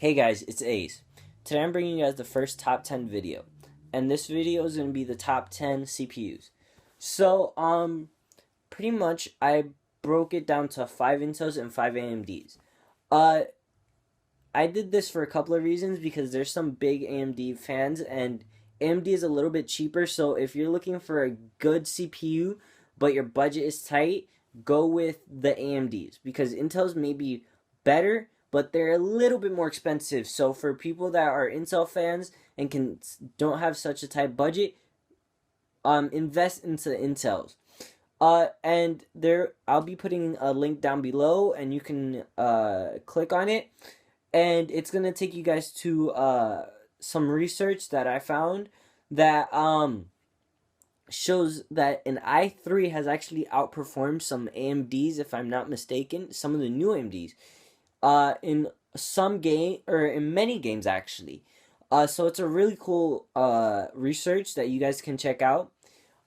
Hey guys, it's Ace. Today I'm bringing you guys the first top 10 video. And this video is going to be the top 10 CPUs. So, pretty much I broke it down to 5 Intels and 5 AMDs. I did this for a couple of reasons because there's some big AMD fans and AMD is a little bit cheaper. So if you're looking for a good CPU but your budget is tight, go with the AMDs because Intel's may be better, but they're a little bit more expensive. So for people that are Intel fans and don't have such a tight budget, invest into Intels. And I'll be putting a link down below, and you can click on it, and it's gonna take you guys to some research that I found that shows that an i3 has actually outperformed some AMDs, if I'm not mistaken, some of the new AMDs. In some game or in many games actually. So it's a really cool research that you guys can check out.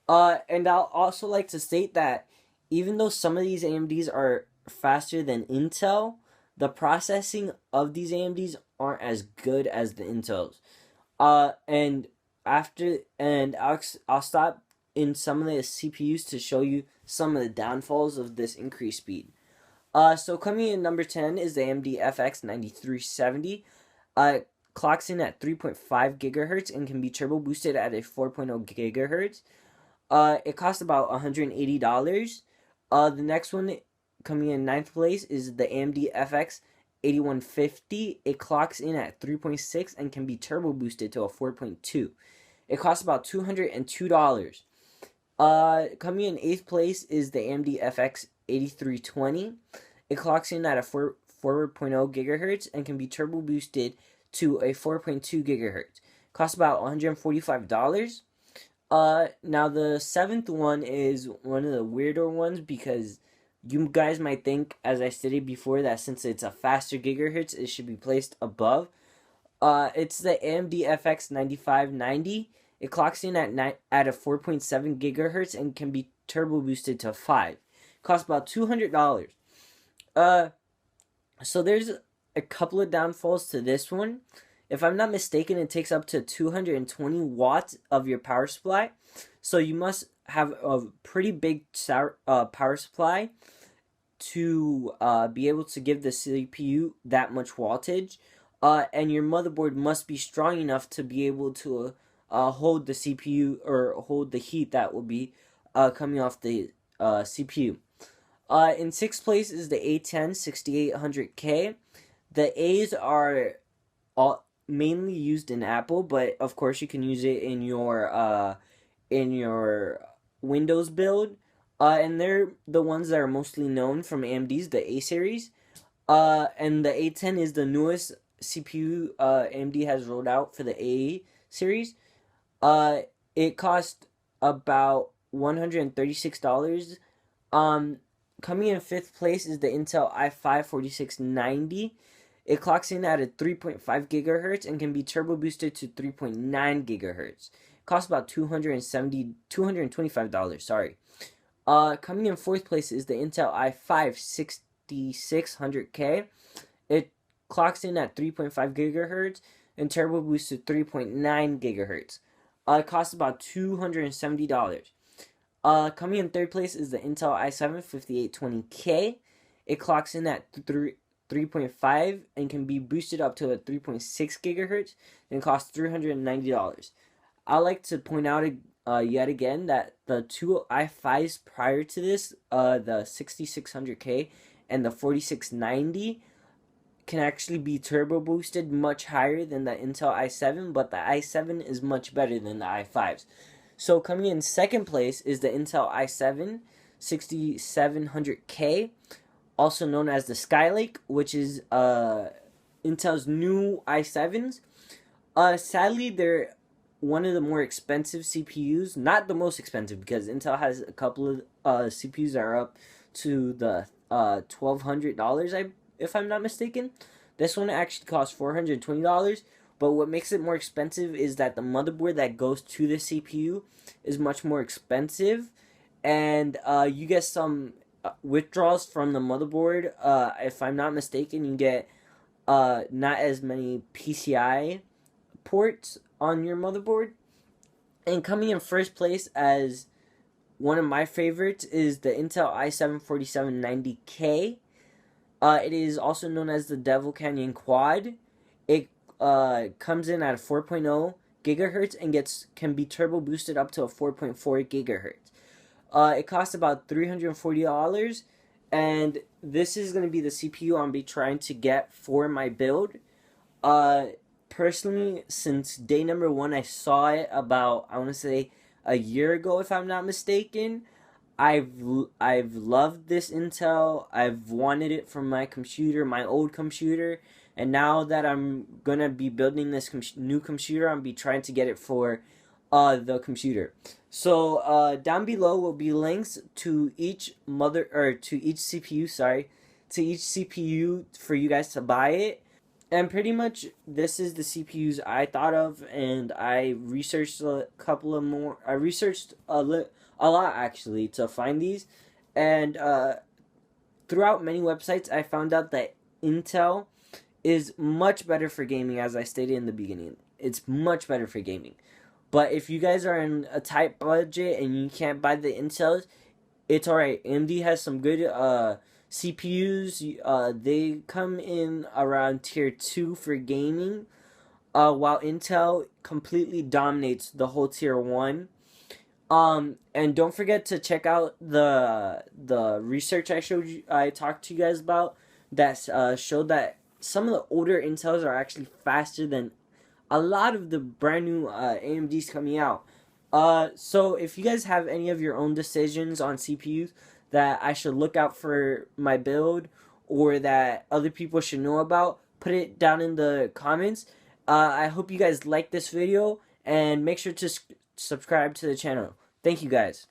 And I'll also like to state that even though some of these AMDs are faster than Intel, the processing of these AMDs aren't as good as the Intels. And I'll stop in some of the CPUs to show you some of the downfalls of this increased speed. So coming in number 10 is the AMD FX 9370. Clocks in at 3.5 gigahertz and can be turbo boosted at a 4.0 gigahertz. It costs about $180. The next one coming in ninth place is the AMD FX 8150. It clocks in at 3.6 and can be turbo boosted to a 4.2. It costs about $202. Coming in eighth place is the AMD FX 8320. It clocks in at a 4.0 gigahertz and can be turbo boosted to a 4.2 gigahertz. Costs about $145. Now the seventh one is one of the weirder ones because you guys might think, as I stated before, that since it's a faster gigahertz, it should be placed above. It's the AMD FX 9590. It clocks in at a 4.7 gigahertz and can be turbo boosted to 5. Costs about $200. So there's a couple of downfalls to this one. If I'm not mistaken, it takes up to 220 watts of your power supply. So you must have a pretty big power supply to be able to give the CPU that much voltage. And your motherboard must be strong enough to be able to hold the CPU or hold the heat that will be coming off the CPU. In sixth place is the A10 6800K. The A's are mainly used in Apple, but of course you can use it in your Windows build. And they're the ones that are mostly known from AMD's, the A series. And the A10 is the newest CPU AMD has rolled out for the A series. It cost about $136. Coming in fifth place is the Intel i5 4690. It clocks in at a 3.5 gigahertz and can be turbo boosted to 3.9 gigahertz. It costs about $225. Sorry. Coming in fourth place is the Intel i5 6600K. It clocks in at 3.5 gigahertz and turbo boosts to 3.9 gigahertz. It costs about $270. Coming in third place is the Intel i7 5820K. It clocks in at 3.5 and can be boosted up to a 3.6 gigahertz and costs $390. I like to point out yet again that the two i5s prior to this, the 6600K and the 4690, can actually be turbo boosted much higher than the Intel i7, but the i7 is much better than the i5s. So coming in second place is the Intel i7 6700K, also known as the Skylake, which is Intel's new i7s. Sadly, they're one of the more expensive CPUs. Not the most expensive, because Intel has a couple of CPUs that are up to the $1,200, if I'm not mistaken. This one actually costs $420. But what makes it more expensive is that the motherboard that goes to the CPU is much more expensive. And you get some withdrawals from the motherboard. If I'm not mistaken, you get not as many PCI ports on your motherboard. And coming in first place as one of my favorites is the Intel i7-4790K. It is also known as the Devil Canyon Quad. It comes in at a 4.0 gigahertz and can be turbo boosted up to a 4.4 gigahertz. It costs about $340, and this is going to be the CPU I'm be trying to get for my build. Personally, since day number one, I saw it about, I want to say, a year ago, if I'm not mistaken. I've loved this Intel. I've wanted it from my computer, my old computer, and now that I'm gonna be building this new computer, I'm be trying to get it for the computer. So down below will be links to each CPU, to each CPU for you guys to buy it. And pretty much this is the CPUs I thought of, and I researched a couple of more. I researched a lot actually to find these, and throughout many websites I found out that Intel is much better for gaming, as I stated in the beginning. It's much better for gaming. But if you guys are in a tight budget and you can't buy the Intels, it's alright. AMD has some good CPUs. They come in around tier 2 for gaming, while Intel completely dominates the whole tier 1. And don't forget to check out the research I talked to you guys about that showed that some of the older Intels are actually faster than a lot of the brand new AMDs coming out. So if you guys have any of your own decisions on CPUs that I should look out for my build, or that other people should know about, put it down in the comments. I hope you guys like this video, and make sure to subscribe to the channel. Thank you guys.